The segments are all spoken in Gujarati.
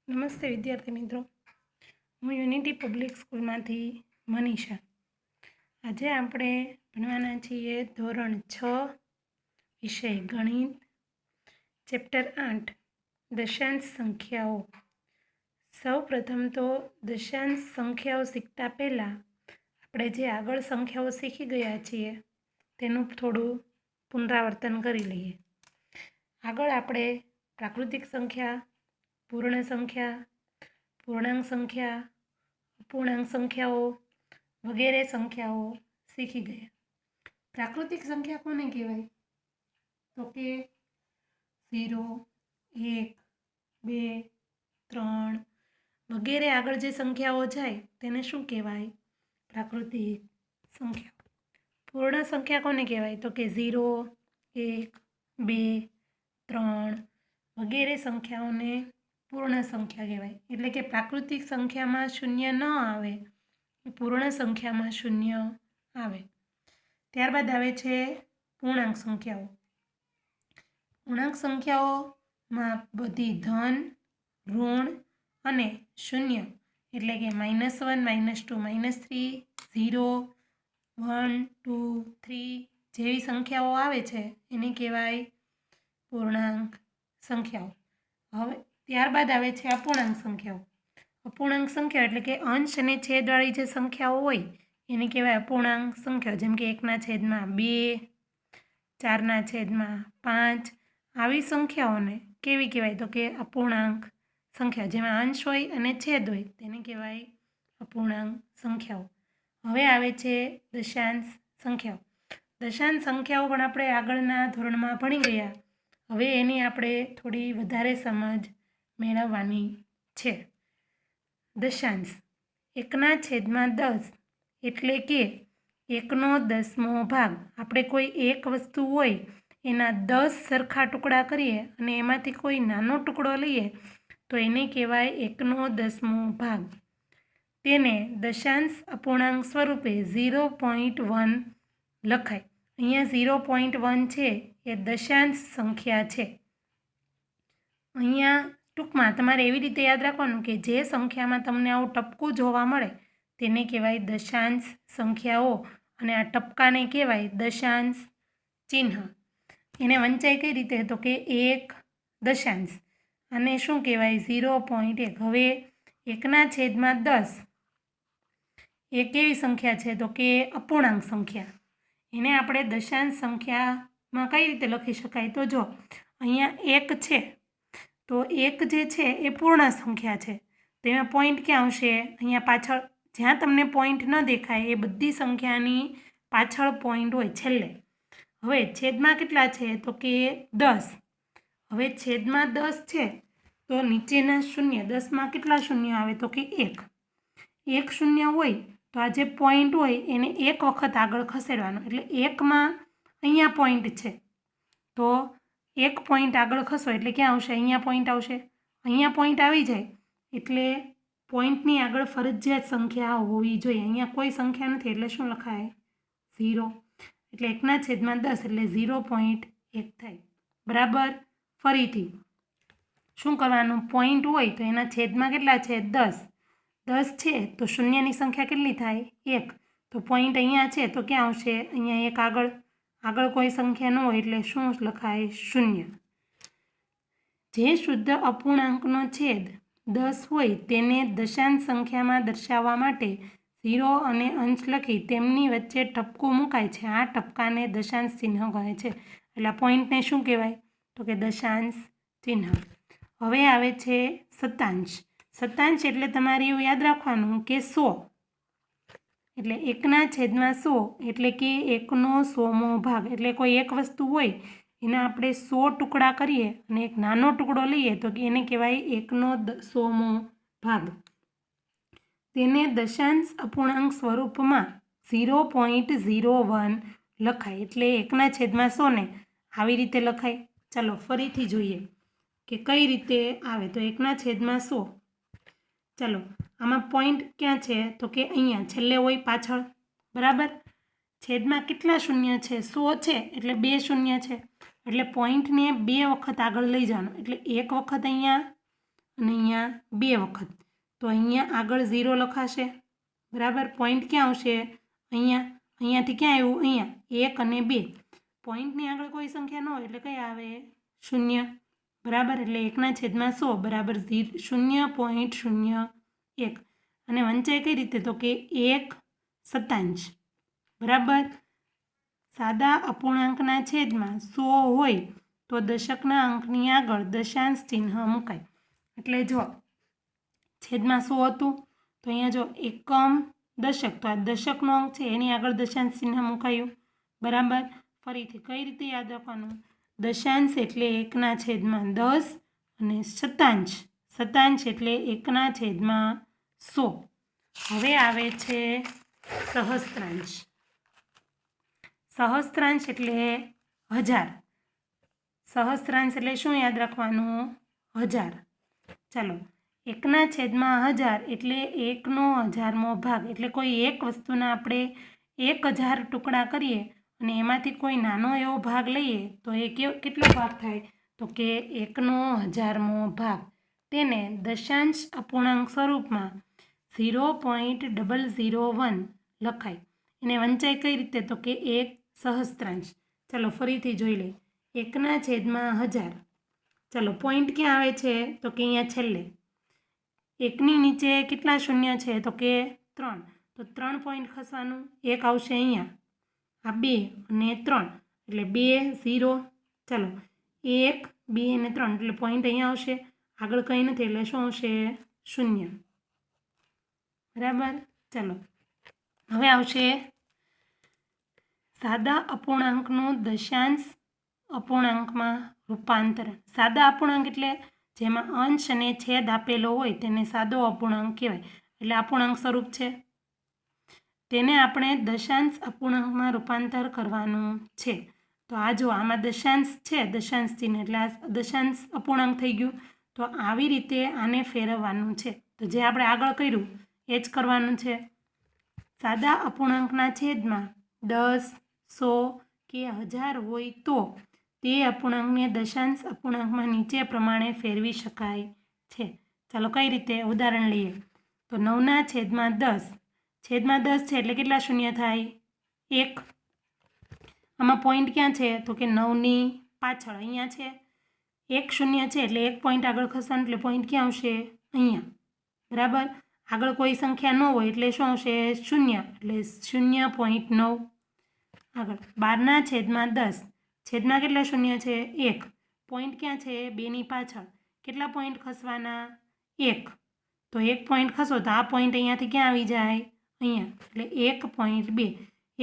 નમસ્તે વિદ્યાર્થી મિત્રો, હું યુનિટી પબ્લિક સ્કૂલમાંથી મનીષા. આજે આપણે ભણવાના છીએ ધોરણ 6 વિષય ગણિત, ચેપ્ટર 8 દશાંશ સંખ્યાઓ. સૌ પ્રથમ તો દશાંશ સંખ્યાઓ શીખતા પહેલાં આપણે જે આગળ સંખ્યાઓ શીખી ગયા છીએ તેનું થોડું પુનરાવર્તન કરી લઈએ. આગળ આપણે પ્રાકૃતિક સંખ્યા, પૂર્ણ સંખ્યા, પૂર્ણાંક સંખ્યા, અપૂર્ણાંક સંખ્યાઓ વગેરે સંખ્યાઓ શીખી ગયા. પ્રાકૃતિક સંખ્યા કોને કહેવાય? તો કે 0, 1, 2, 3 વગેરે આગળ જે સંખ્યાઓ જાય તેને શું કહેવાય? પ્રાકૃતિક સંખ્યા. પૂર્ણ સંખ્યા કોને કહેવાય? તો કે 0, 1, 2, 3 વગેરે સંખ્યાઓને પૂર્ણ સંખ્યા કહેવાય. એટલે કે પ્રાકૃતિક સંખ્યામાં શૂન્ય ન આવે, પૂર્ણ સંખ્યામાં શૂન્ય આવે. ત્યારબાદ આવે છે પૂર્ણાંક સંખ્યાઓ. પૂર્ણાંક સંખ્યાઓમાં બધી ધન, ઋણ અને શૂન્ય એટલે કે -1, -2, -3, 0, 1, 2, 3 જેવી સંખ્યાઓ આવે છે એને કહેવાય પૂર્ણાંક સંખ્યાઓ. હવે ત્યારબાદ આવે છે અપૂર્ણાંક સંખ્યાઓ. અપૂર્ણાંક સંખ્યા એટલે કે અંશ અને છેદવાળી જે સંખ્યાઓ હોય એને કહેવાય અપૂર્ણાંક સંખ્યાઓ. જેમ કે 1/2, 4/5 આવી સંખ્યાઓને કેવી કહેવાય? તો કે અપૂર્ણાંક સંખ્યા. જેમાં અંશ હોય અને છેદ હોય તેને કહેવાય અપૂર્ણાંક સંખ્યાઓ. હવે આવે છે દશાંશ સંખ્યાઓ. દશાંશ સંખ્યાઓ પણ આપણે આગળના ધોરણમાં ભણી ગયા. હવે એની આપણે થોડી વધારે સમજ મેળવવાની છે. દશાંશ 1/10 એટલે કે 1/10 ભાગ. આપણે કોઈ એક વસ્તુ હોય એના 10 સરખા ટુકડા કરીએ અને એમાંથી કોઈ નાનો ટુકડો લઈએ તો એને કહેવાય 1/10 ભાગ. તેને દશાંશ અપૂર્ણાંક સ્વરૂપે 0.1 લખાય. અહીંયા 0.1 છે એ દશાંશ સંખ્યા છે. અહીંયા ટૂંકમાં તમારે એવી રીતે યાદ રાખવાનું કે જે સંખ્યામાં તમને આવું ટપકું જોવા મળે તેને કહેવાય દશાંશ સંખ્યાઓ અને આ ટપકાને કહેવાય દશાંશ ચિહ્ન. એને વંચાય કઈ રીતે? તો કે 1 દશાંશ અને શું કહેવાય? 0.1. હવે 1/10 એ કેવી સંખ્યા છે? તો કે અપૂર્ણાંક સંખ્યા. એને આપણે દશાંશ સંખ્યામાં કઈ રીતે લખી શકાય? તો જો અહીંયા 1 છે તો 1 જે છે એ પૂર્ણ સંખ્યા છે. તેમાં પોઈન્ટ ક્યાં આવશે? અહીંયા પાછળ જ્યાં તમને પોઈન્ટ ન દેખાય એ બધી સંખ્યાની પાછળ પોઈન્ટ હોય છેલ્લે. હવે છેદમાં કેટલા છે? તો કે 10. હવે છેદમાં 10 છે તો નીચેના શૂન્ય, 10માં કેટલા શૂન્ય આવે? તો કે 1. 1 શૂન્ય હોય તો આ જે પોઈન્ટ હોય એને એક વખત આગળ ખસેડવાનો. એટલે 1માં અહીંયા પોઈન્ટ છે તો એક પોઈન્ટ આગળ ખસો એટલે ક્યાં આવશે? અહીંયા પોઈન્ટ આવશે. અહીંયા પોઈન્ટ આવી જાય એટલે પોઈન્ટની આગળ ફરજિયાત સંખ્યા હોવી જોઈએ. અહીંયા કોઈ સંખ્યા નથી એટલે શું લખાય? 0. એટલે 1/10 એટલે 0.1 થાય. બરાબર. ફરીથી શું કરવાનું? પોઈન્ટ હોય તો એના છેદમાં કેટલા છે? 10. 10 છે તો શૂન્યની સંખ્યા કેટલી થાય? 1. તો પોઈન્ટ અહીંયા છે તો ક્યાં આવશે? અહીંયા 1 આગળ કોઈ સંખ્યા ન હોય એટલે શું લખાય? 0. જે શુદ્ધ અપૂર્ણાંકનો છેદ 10 હોય તેને દશાંશ સંખ્યામાં દર્શાવવા માટે 0 અને અંશ લખી તેમની વચ્ચે ટપકું મુકાય છે. આ ટપકાને દશાંશ ચિહ્ન કહે છે. એટલે આ પોઈન્ટને શું કહેવાય? તો કે દશાંશ ચિહ્ન. હવે આવે છે શતાંશ. શતાંશ એટલે તમારે એવું યાદ રાખવાનું કે 100 એટલે 1/100 એટલે કે 1/100 ભાગ. એટલે કોઈ એક વસ્તુ હોય એના આપણે 100 ટુકડા કરીએ અને એક નાનો ટુકડો લઈએ તો એને કહેવાય 1/100 ભાગ. તેને દશાંશ અપૂર્ણાંક સ્વરૂપમાં 0.01 લખાય. એટલે 1/100 ને આવી રીતે લખાય. ચાલો ફરીથી જોઈએ કે કઈ રીતે આવે. તો 1/100. ચાલો આમાં પોઈન્ટ ક્યાં છે? તો કે અહીંયા છેલ્લે હોય પાછળ. બરાબર. છેદમાં કેટલા શૂન્ય છે? 100 છે એટલે 2 શૂન્ય છે એટલે પોઈન્ટને 2 વખત આગળ લઈ જવાનો. એટલે એક વખત અહીંયા અને અહીંયા 2 વખત, તો અહીંયા આગળ 0 લખાશે, બરાબર. પોઈન્ટ ક્યાં આવશે? અહીંયા. અહીંયાથી ક્યાં આવ્યું? અહીંયા 1 અને 2. પોઈન્ટની આગળ કોઈ સંખ્યા ન હોય એટલે કઈ આવે? 0, બરાબર. એટલે 1/100 બરાબર 0.01. અને વંચાય કઈ રીતે? તો કે 1 શતાંશ, બરાબર. સાદા અપૂર્ણાંકના છેદમાં 100 હોય તો દશકના અંકની આગળ દશાંશ ચિહ્ન મુકાય. એટલે જો છેદમાં 100 હતું તો અહીંયા જો એકમ દશક, તો આ દશકનો અંક છે એની આગળ દશાંશ ચિહ્ન મુકાયું, બરાબર. ફરીથી કઈ રીતે યાદ રાખવાનું? દશાંશ એટલે 1/10 અને શતાંશ એટલે 1/100. હવે આવે છે સહસ્ત્રાંશ. સહસ્ત્રાંશ એટલે 1000. સહસ્ત્રાંશ એટલે શું યાદ રાખવાનું? 1000. ચાલો, 1/1000 એટલે 1/1000મો ભાગ. એટલે કોઈ એક વસ્તુના આપણે 1000 ટુકડા કરીએ અને એમાંથી કોઈ નાનો એવો ભાગ લઈએ તો એ કેટલો ભાગ થાય? તો કે 1/1000મો ભાગ. તેને દશાંશ અપૂર્ણાંક સ્વરૂપમાં 0.001 લખાય. એને વંચાય કઈ રીતે? તો કે 1 સહસ્ત્રાંશ. ચાલો ફરીથી જોઈ લઈએ. 1/1000. ચાલો પોઈન્ટ ક્યાં આવે છે? તો કે અહીંયા છેલ્લે. 1ની નીચે કેટલા શૂન્ય છે? તો કે 3. તો 3 પોઈન્ટ ખસવાનું. 1 આવશે અહીંયા, આ 2 અને 3 એટલે 2 0. ચાલો 1 2 અને 3 એટલે પોઈન્ટ અહીંયા આવશે, આગળ કંઈ નથી એટલે શું આવશે? 0, બરાબર. ચાલો હવે આવશે સાદા અપૂર્ણાંકનું દશાંશ અપૂર્ણાંકમાં રૂપાંતરણ. સાદા અપૂર્ણાંક એટલે જેમાં અંશ અને છેદ આપેલો હોય તેને સાદો અપૂર્ણાંક કહેવાય. એટલે અપૂર્ણાંક સ્વરૂપ છે, તેને આપણે દશાંશ અપૂર્ણાંકમાં રૂપાંતર કરવાનું છે. તો આ જો આમાં દશાંશ છે, દશાંશ ચિહ્ન એટલે આ દશાંશ અપૂર્ણાંક થઈ ગયું. તો આવી રીતે આને ફેરવવાનું છે. તો જે આપણે આગળ કર્યું એ જ કરવાનું છે. સાદા અપૂર્ણાંકના છેદમાં 10, 100 કે 1000 હોય તો તે અપૂર્ણાંકને દશાંશ અપૂર્ણાંકમાં નીચે પ્રમાણે ફેરવી શકાય છે. ચાલો કઈ રીતે? ઉદાહરણ લઈએ. તો 9/10. છેદમાં 10 છે એટલે કેટલા શૂન્ય થાય? 1. આમાં પોઈન્ટ ક્યાં છે? તો કે 9ની પાછળ અહીંયા છે. 1 શૂન્ય છે એટલે 1 પોઈન્ટ આગળ ખસવાનું એટલે પોઈન્ટ ક્યાં આવશે? અહીંયા, બરાબર. આગળ કોઈ સંખ્યા ન હોય એટલે શું આવશે? 0 એટલે 0.9. આગળ 12/10. છેદમાં કેટલા શૂન્ય છે? 1. પોઈન્ટ ક્યાં છે? 2ની પાછળ. કેટલા પોઈન્ટ ખસવાના? 1. તો 1 પોઈન્ટ ખસો તો આ પોઈન્ટ અહીંયાથી ક્યાં આવી જાય? અહીંયા, એટલે 1.2.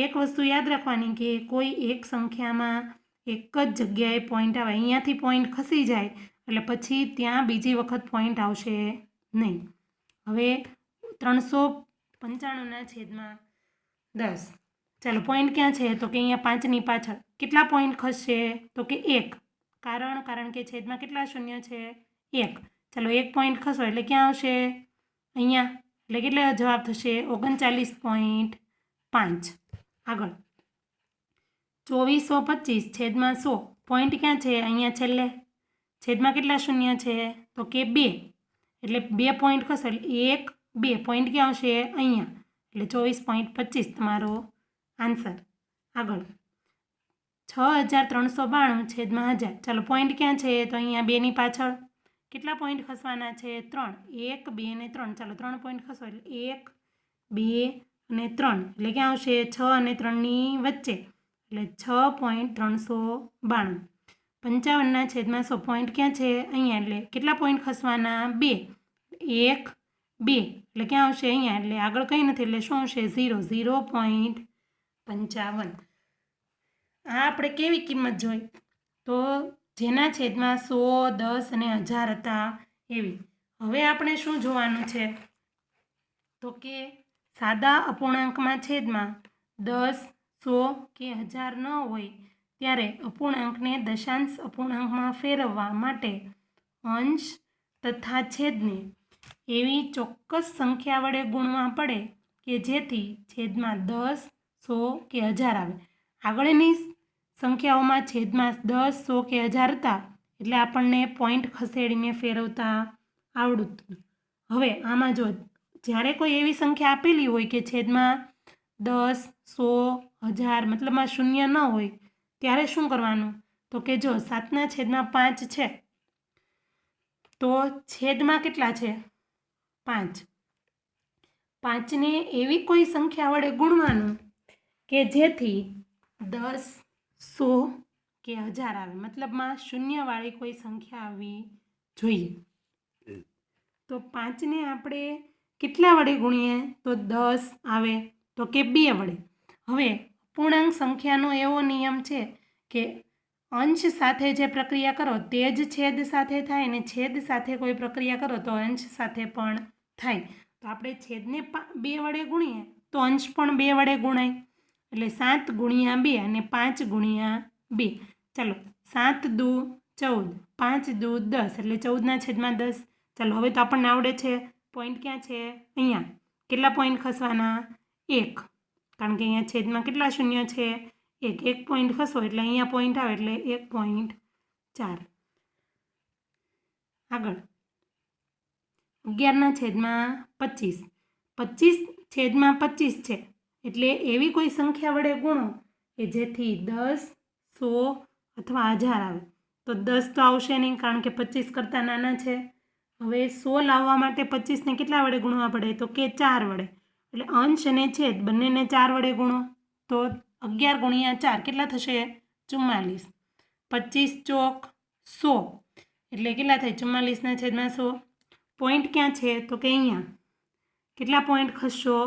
એક વસ્તુ યાદ રાખવાની કે કોઈ એક સંખ્યામાં એક જ જગ્યાએ પોઈન્ટ આવે, અહીંયાથી પોઈન્ટ ખસી જાય એટલે પછી ત્યાં બીજી વખત પોઈન્ટ આવશે નહીં. હવે 395/10. ચાલો પોઈન્ટ ક્યાં છે? તો કે અહીંયા 5ની પાછળ. કેટલા પોઈન્ટ ખસશે? તો કે 1. કારણ કે છેદમાં કેટલા શૂન્ય છે? 1. ચાલો 1 પોઈન્ટ ખસો એટલે ક્યાં આવશે? અહીંયા, એટલે કેટલા જવાબ થશે? 39.5. આગળ 2425/100. પોઈન્ટ ક્યાં છે? અહીંયા છેલ્લે. છેદમાં કેટલા શૂન્ય છે? તો કે 2. એટલે 2 પોઈન્ટ ખસો એટલે 1 2 પોઈન્ટ ક્યાં આવશે? અહીંયા, એટલે 24.25 તમારો આન્સર. આગળ 6392/1000. ચાલો પોઈન્ટ ક્યાં છે? તો અહીંયા 2ની પાછળ. કેટલા પોઈન્ટ ખસવાના છે? 3. 1 2 અને 3. ચાલો 3 પોઈન્ટ ખસો એટલે 1 2 અને 3 એટલે ક્યાં આવશે? 6 અને 3ની વચ્ચે એટલે 6.392. 55/100. પોઈન્ટ ક્યાં છે? અહીંયા, એટલે કેટલા પોઈન્ટ ખસવાના? 2. 1 2 એટલે ક્યાં આવશે? અહીંયા, એટલે આગળ કંઈ નથી એટલે શું આવશે? 0.55. આ આપણે કેવી કિંમત જોઈ? તો જેના છેદમાં 100, 10 અને 1000 હતા એવી. હવે આપણે શું જોવાનું છે? તો કે સાદા અપૂર્ણાંકમાં છેદમાં 10, 100 કે 1000 ન હોય ત્યારે અપૂર્ણાંકને દશાંશ અપૂર્ણાંકમાં ફેરવવા માટે અંશ તથા છેદને એવી ચોક્કસ સંખ્યા વડે ગુણવા પડે કે જેથી છેદમાં 10, 100 કે 1000 આવે. આગળની સંખ્યાઓમાં છેદમાં 10, 100 કે 1000 હતા એટલે આપણને પોઈન્ટ ખસેડીને ફેરવતા આવડતું. હવે આમાં જો જ્યારે કોઈ એવી સંખ્યા આપેલી હોય કે છેદમાં 10, 100, 1000 મતલબમાં શૂન્ય ન હોય ત્યારે શું કરવાનું? તો કે જો 7/5 છે તો છેદમાં કેટલા છે? 5. 5ને એવી કોઈ સંખ્યા વડે ગુણવાનું કે જેથી 10, 100 કે 1000 આવે, મતલબમાં શૂન્યવાળી કોઈ સંખ્યા આવવી જોઈએ. તો 5ને આપણે કેટલા વડે ગુણીએ તો 10 આવે, તો કે 2 વડે. હવે પૂર્ણાંક સંખ્યાનો એવો નિયમ છે કે અંશ સાથે જે પ્રક્રિયા કરો તે જ છેદ સાથે થાય, ને છેદ સાથે કોઈ પ્રક્રિયા કરો તો અંશ સાથે પણ થાય. તો આપણે છેદને 2 વડે ગુણીએ તો અંશ પણ 2 વડે ગુણાય, એટલે 7 ગુણ્યા 2 અને 5 ગુણ્યા 2. ચાલો 7 દુ 14, 5 દુ 10 એટલે 14/10. ચાલો હવે તો આપણને આવડે છે. પોઈન્ટ ક્યાં છે? અહીંયા. કેટલા પોઈન્ટ ખસવાના? 1, કારણ કે અહીંયા છેદમાં કેટલા શૂન્ય છે? 1 પોઈન્ટ ખસો એટલે અહીંયા પોઈન્ટ આવે એટલે 1.4. આગળ 11/25. 25/25 છે એટલે એવી કોઈ સંખ્યા વડે ગુણો કે જેથી 10, 100 અથવા 1000 આવે. તો 10 તો આવશે નહીં કારણ કે 25 કરતાં નાના છે. હવે 100 લાવવા માટે 25ને કેટલા વડે ગુણવા પડે? તો કે 4 વડે. એટલે અંશ અને છેદ બંનેને 4 વડે ગુણો તો 11 ગુણ્યા 4 કેટલા થશે? 44. 25 ચોક 100 એટલે કેટલા થાય? 44/100. પોઈન્ટ ક્યાં છે? તો કે અહીંયા. કેટલા પોઈન્ટ ખસશો?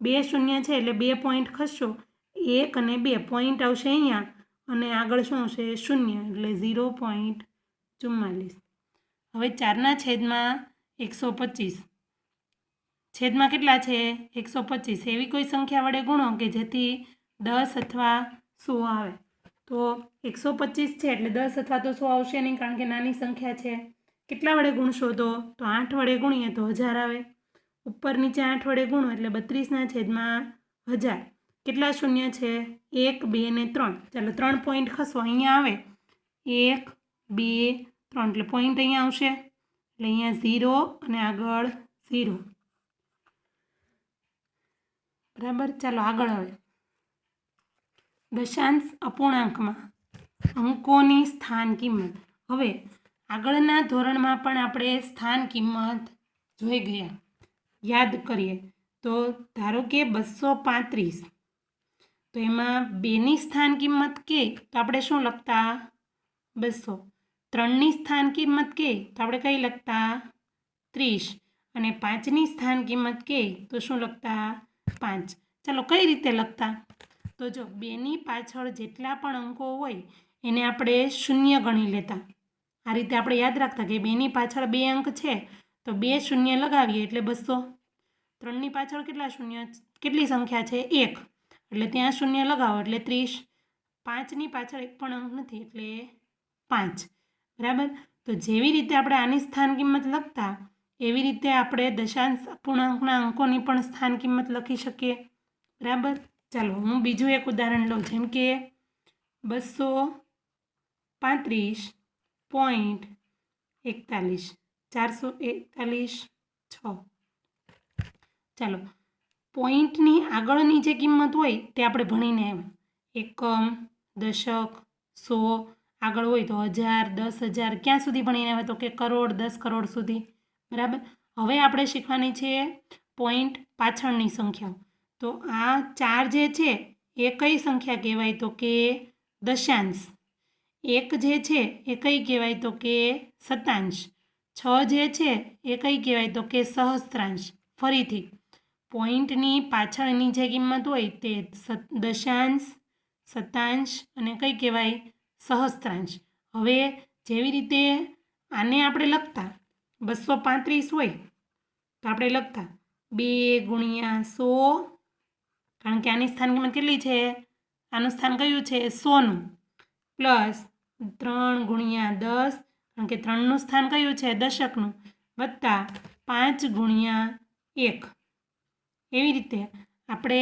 2 શૂન્ય છે એટલે 2 પોઈન્ટ ખસશો. 1 અને 2 પોઈન્ટ આવશે અહીંયા અને આગળ શું આવશે? શૂન્ય એટલે 0.44. હવે 4/125. છેદમાં કેટલા છે? 125. એવી કોઈ સંખ્યા વડે ગુણો કે જેથી 10 અથવા 100 આવે. તો 125 છે એટલે 10 અથવા તો 100 આવશે નહીં કારણ કે નાની સંખ્યા છે. કેટલા વડે ગુણશો? તો 8 વડે ગુણીએ તો 1000 આવે. ઉપર નીચે 8 વડે ગુણો એટલે 32/1000. કેટલા શૂન્ય છે? 1, 2 ને 3. ચાલો 3 પોઈન્ટ ખસો અહીંયા આવે. 1, 2, 3 એટલે પોઈન્ટ અહીંયા આવશે એટલે અહીંયા 0 અને આગળ 0. બરાબર. ચાલો આગળ હવે દશાંશ અપૂર્ણાંકમાં અંકોની સ્થાન કિંમત. હવે આગળના ધોરણમાં પણ આપણે સ્થાન કિંમત જોઈ ગયા. યાદ કરીએ તો ધારો કે 235 તો એમાં 2ની સ્થાન કિંમત કે તો આપણે શું લખતા? 200. 3ની સ્થાન કિંમત કે તો આપણે કઈ લખતા? 30. અને 5ની સ્થાન કિંમત કે તો શું લખતા? 5. ચાલો કઈ રીતે લખતા? તો જો 2ની પાછળ જેટલા પણ અંકો હોય એને આપણે શૂન્ય ગણી લેતા. આ રીતે આપણે યાદ રાખતા કે 2ની પાછળ 2 અંક છે તો 2 શૂન્ય લગાવીએ એટલે 200. 3ની પાછળ કેટલા શૂન્ય? કેટલી સંખ્યા છે? 1 એટલે ત્યાં શૂન્ય લગાવો એટલે 30. 5ની પાછળ એક પણ અંક નથી એટલે 5. બરાબર. તો જેવી રીતે આપણે આની સ્થાન કિંમત લખતા એવી રીતે આપણે દશાંશ અપૂર્ણાંકના અંકોની પણ સ્થાન કિંમત લખી શકીએ. બરાબર. ચાલો હું બીજું એક ઉદાહરણ લઉં. જેમ કે 235.41 441.6. ચાલો પોઈન્ટની આગળની જે કિંમત હોય તે આપણે ભણીને આવ્યા. એકમ, દશક, 100 આગળ હોય તો 1000, 10,000 ક્યાં સુધી ભણીને આવ્યા? તો કે કરોડ, 10 કરોડ સુધી. બરાબર. હવે આપણે શીખવાની છે પોઈન્ટ પાછળની સંખ્યાઓ. તો આ 4 જે છે એ કઈ સંખ્યા કહેવાય? તો કે દશાંશ. 1 જે છે એ કઈ કહેવાય? તો કે શતાંશ. 6 જે છે એ કઈ કહેવાય? તો કે સહસ્ત્રાંશ. ફરીથી પોઈન્ટની પાછળની જે કિંમત હોય તે દશાંશ, શતાંશ અને કઈ કહેવાય? સહસ્ત્રાંશ. હવે જેવી રીતે આને આપણે લખતા 235 હોય તો આપણે લખતા 2 ગુણ્યા 100, કારણ કે આની સ્થાન કિંમત કેટલી છે? આનું સ્થાન કયું છે? 100નું. પ્લસ 3 ગુણ્યા 10, કારણ કે 3નું સ્થાન કયું છે? દશકનું. વત્તા 5 ગુણ્યા 1. એવી રીતે આપણે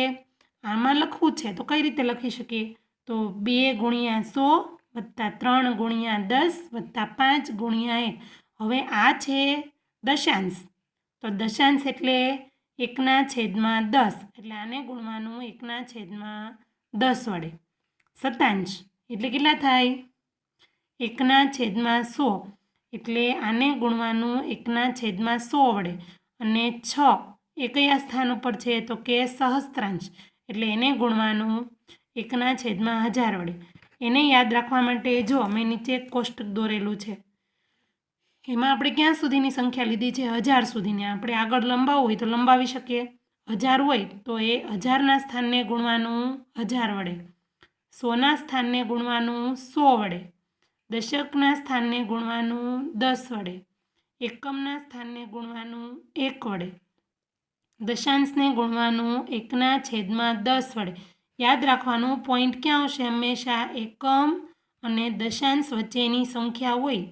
આમાં લખવું છે તો કઈ રીતે લખી શકીએ? તો 2 ગુણ્યા 100 વત્તા 3 ગુણ્યા 10 વત્તા 5 ગુણ્યા 1. હવે આ છે દશાંશ, તો દશાંશ એટલે 1/10, એટલે આને ગુણવાનું 1/10 વડે. શતાંશ એટલે કેટલા થાય? 1/100, એટલે આને ગુણવાનું 1/100 વડે. અને 6 એ કયા સ્થાન ઉપર છે? તો કે સહસ્ત્રાંશ, એટલે એને ગુણવાનું 1/1000 વડે. એને યાદ રાખવા માટે જો મેં નીચે એક કોષ્ટક દોરેલું છે, એમાં આપણે ક્યાં સુધીની સંખ્યા લીધી છે? 1000 સુધીની. આપણે આગળ લંબાવવું હોય તો લંબાવી શકીએ. 1000 હોય તો એ 1000ના સ્થાનને ગુણવાનું 1000 વડે, 100ના સ્થાનને ગુણવાનું 100 વડે, દશકના સ્થાનને ગુણવાનું 10 વડે, એકમના સ્થાનને ગુણવાનું 1 વડે, દશાંશને ગુણવાનું 1/10 વડે. યાદ રાખવાનું પોઈન્ટ ક્યાં આવશે? હંમેશા એકમ અને દશાંશ વચ્ચેની સંખ્યા હોય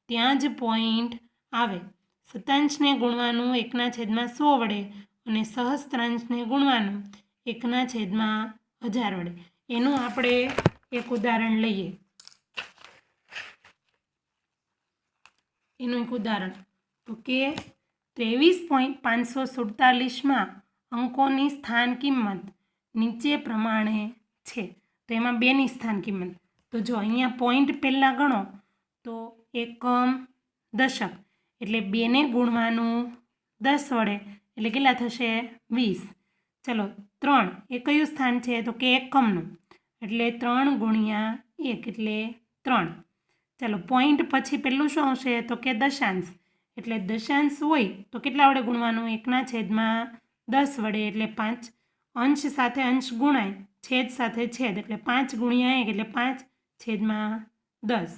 ત્યાં જ પોઈન્ટ આવે. શતાંશને ગુણવાનું 1/100 વડે અને સહસ્ત્રાંશને ગુણવાનું 1/1000 વડે. એનું આપણે એક ઉદાહરણ લઈએ. એનું એક ઉદાહરણ તો કે 23.547માં અંકોની સ્થાન કિંમત નીચે પ્રમાણે છે. તો એમાં બેની સ્થાન કિંમત, તો જો અહીંયા પોઈન્ટ પહેલાં ગણો તો એકમ દશક, એટલે 2ને ગુણવાનું 10 વડે, એટલે કેટલા થશે? 20. ચલો 3 એ કયું સ્થાન છે? તો કે એકમનું, એટલે 3 × 1 એટલે 3. ચાલો પોઈન્ટ પછી પહેલું શું આવશે? તો કે દશાંશ, એટલે દશાંશ હોય તો કેટલા વડે ગુણવાનું? 1/10 વડે, એટલે 5. અંશ સાથે અંશ ગુણાય, છેદ સાથે છેદ, એટલે 5 × 1 એટલે 5/10.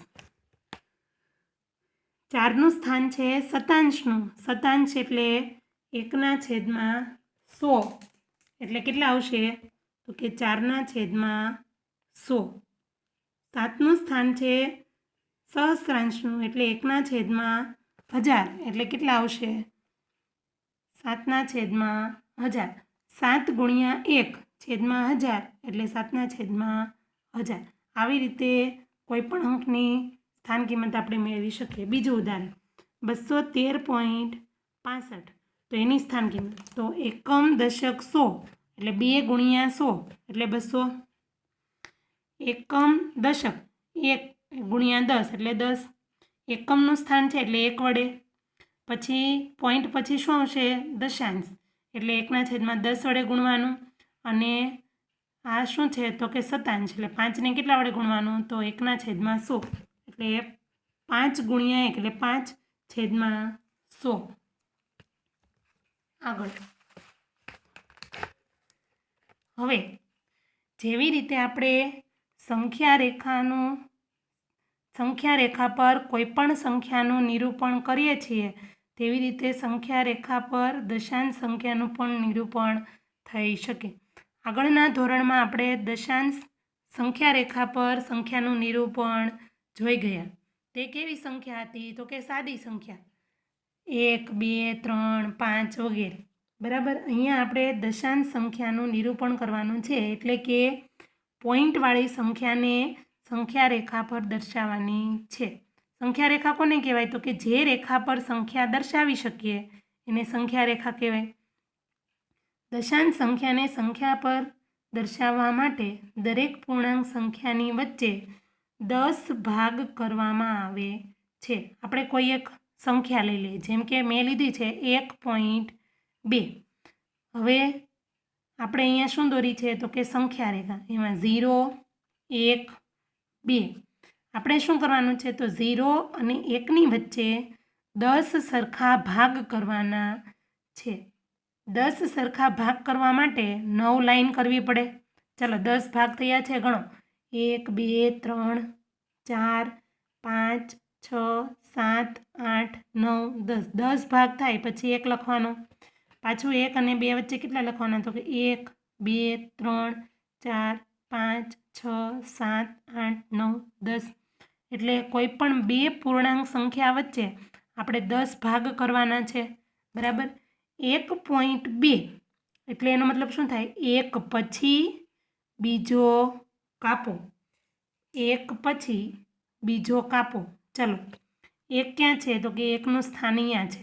4નું સ્થાન છે શતાંશનું. શતાંશ એટલે 1/100, એટલે કેટલા આવશે? તો કે 4/100. 7નું સ્થાન છે સહસ્ત્રાંશનું, એટલે 1/1000, એટલે કેટલા આવશે? 7/1000. 7 × 1/1000, એટલે 7/1000. આવી રીતે કોઈ પણ અંકની સ્થાન કિંમત આપણે મેળવી શકીએ. બીજું ઉદાહરણ 213.65, તો એની સ્થાન કિંમત, તો એકમ દશક 100, એટલે 2 × 100 એટલે 200. એકમ દશક 1 × 10 એટલે 10. એકમનું સ્થાન છે એટલે 1 વડે. પછી પોઈન્ટ પછી શું આવશે? દશાંશ, એટલે 1/10 વડે ગુણવાનું. અને આ શું છે? તો કે શતાંશ, એટલે 5ને કેટલા વડે ગુણવાનું? તો 1/100, એટલે 5 × 1 એટલે 5/100. આગળ હવે જેવી રીતે આપણે સંખ્યા રેખા પર કોઈપણ સંખ્યાનું નિરૂપણ કરીએ છીએ, તેવી રીતે સંખ્યા રેખા પર દશાંશ સંખ્યાનું પણ નિરૂપણ થઈ શકે. આગળના ધોરણમાં આપણે દશાંશ સંખ્યા રેખા પર સંખ્યાનું નિરૂપણ જોઈ ગયા. તે કેવી સંખ્યા હતી? તો કે સાદી સંખ્યા, 1, 2, 3, 5 વગેરે. બરાબર. અહીંયા આપણે દશાંશ સંખ્યાનું નિરૂપણ કરવાનું છે, એટલે કે પોઈન્ટવાળી સંખ્યાને સંખ્યા રેખા પર દર્શાવવાની છે. સંખ્યા રેખા કોને કહેવાય? તો કે જે રેખા પર સંખ્યા દર્શાવી શકીએ એને સંખ્યા રેખા કહેવાય. દશાંશ સંખ્યાને સંખ્યા પર દર્શાવવા માટે દરેક પૂર્ણાંક સંખ્યાની વચ્ચે 10 ભાગ કરવામાં આવે છે. આપણે કોઈ એક સંખ્યા લઈ લઈએ, જેમ કે મેં લીધી છે 1.2. હવે આપણે અહીંયા શું દોરી છે? તો કે સંખ્યા રેખા. એમાં 0, 1, 2. આપણે શું કરવાનું છે? તો 0 અને 1ની વચ્ચે 10 સરખા ભાગ કરવાના છે. 10 સરખા ભાગ કરવા માટે 9 લાઈન કરવી પડે. ચાલો 10 ભાગ થયા છે, ગણો. 1, 2, 3, 4, 5, 6, 7, 8, 9, 10. 10 ભાગ થાય પછી 1 લખવાનો. પાછું 1 અને 2 વચ્ચે કેટલા લખવાના? તો કે 1, 2, 3, 4, 5, 6, 7, 8, 9, 10. એટલે કોઈ પણ બે પૂર્ણાંક સંખ્યા વચ્ચે આપણે 10 ભાગ કરવાના છે. બરાબર. 1.2 એટલે એનો મતલબ શું થાય? એક પછી બીજો કાપો, એક પછી બીજો કાપો. ચલો 1 ક્યાં છે? તો કે 1નું સ્થાન અહીંયા છે,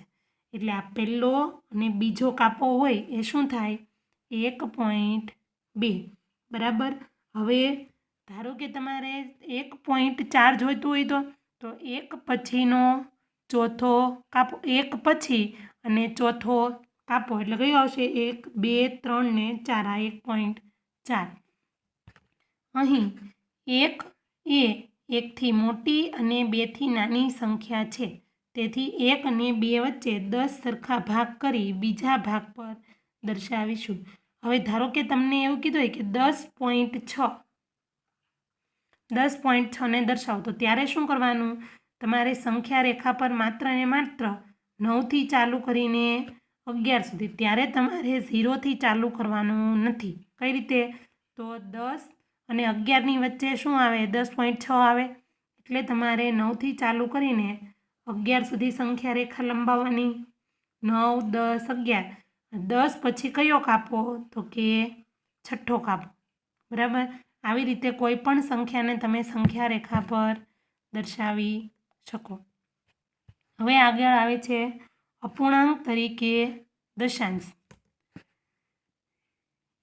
એટલે આ પહેલો અને બીજો કાપો હોય એ શું થાય 1.2 બરાબર। હવે ધારો કે તમારે 1.4 જોઈતું હોય તો એક પછીનો ચોથો કાપો, એક પછી અને ચોથો કાપો એટલે કયો આવશે 1 2 3 ને 4 આ 1.4। અહીં 1 એ 1 થી મોટી અને 2 થી નાની સંખ્યા છે, તેથી 1 અને 2 વચ્ચે 10 સરખા ભાગ કરી બીજા ભાગ પર દર્શાવીશું। હવે ધારો કે તમને એવું કીધું હોય કે 10.6 ને દર્શાવો તો ત્યારે શું કરવાનું, તમારે સંખ્યા રેખા પર માત્ર ને માત્ર 9થી ચાલુ કરીને 11 સુધી, ત્યારે તમારે 0થી ચાલુ કરવાનું નથી। કઈ રીતે, તો 10 અને 11ની વચ્ચે શું આવે 10.6 આવે, એટલે તમારે 9થી ચાલુ કરીને 11 સુધી સંખ્યા રેખા લંબાવવાની। 9 10 11, 10 પછી કયો કાપો, તો કે છઠ્ઠો કાપો બરાબર। આવી રીતે કોઈ પણ સંખ્યાને તમે સંખ્યા રેખા પર દર્શાવી શકો। હવે આગળ આવે છે અપૂર્ણાંક તરીકે દશાંશ।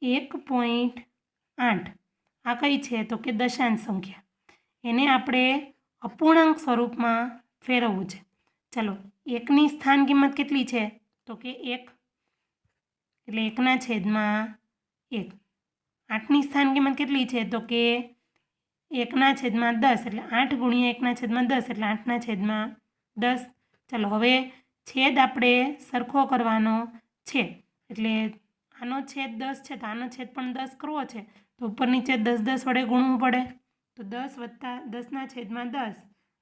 1.8 આ કઈ છે, તો કે દશાંશ સંખ્યા, એને આપણે અપૂર્ણાંક સ્વરૂપમાં ફેરવવું છે। ચાલો, 1ની સ્થાન કિંમત કેટલી છે, તો કે 1 એટલે 1/1। 8ની સ્થાન કિંમત કેટલી છે, તો કે 1/10 એટલે 8 ગુણ્યા 1/10 એટલે 8/10। ચાલો, હવે છેદ આપણે સરખો કરવાનો છે, એટલે આનો છેદ 10 છે તો આનો છેદ પણ 10 કરવો છે, તો ઉપર નીચે 10 10 વડે ગુણવું પડે, તો 10 વત્તા 10/10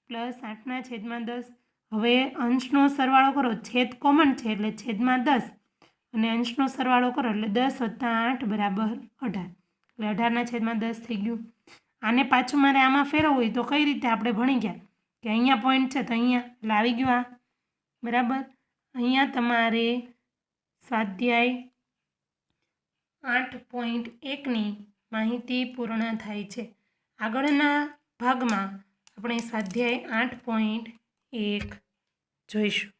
પ્લસ 8/10। હવે અંશનો સરવાળો કરો, છેદ કોમન છે એટલે છેદમાં 10 અને અંશનો સરવાળો કરો એટલે 10 વત્તા 8 બરાબર 18, એટલે 18/10 થઈ ગયું। આને પાછું મારે આમાં ફેરવવું હોય તો કઈ રીતે, આપણે ભણી ગયા કે અહીંયા પોઈન્ટ છે તો અહીંયા એટલે આવી ગયું આ બરાબર। અહીંયા તમારે સ્વાધ્યાય 8.1ની માહિતી પૂર્ણ થાય છે। આગળના ભાગમાં આપણે સ્વાધ્યાય 8.1 જોઈશું।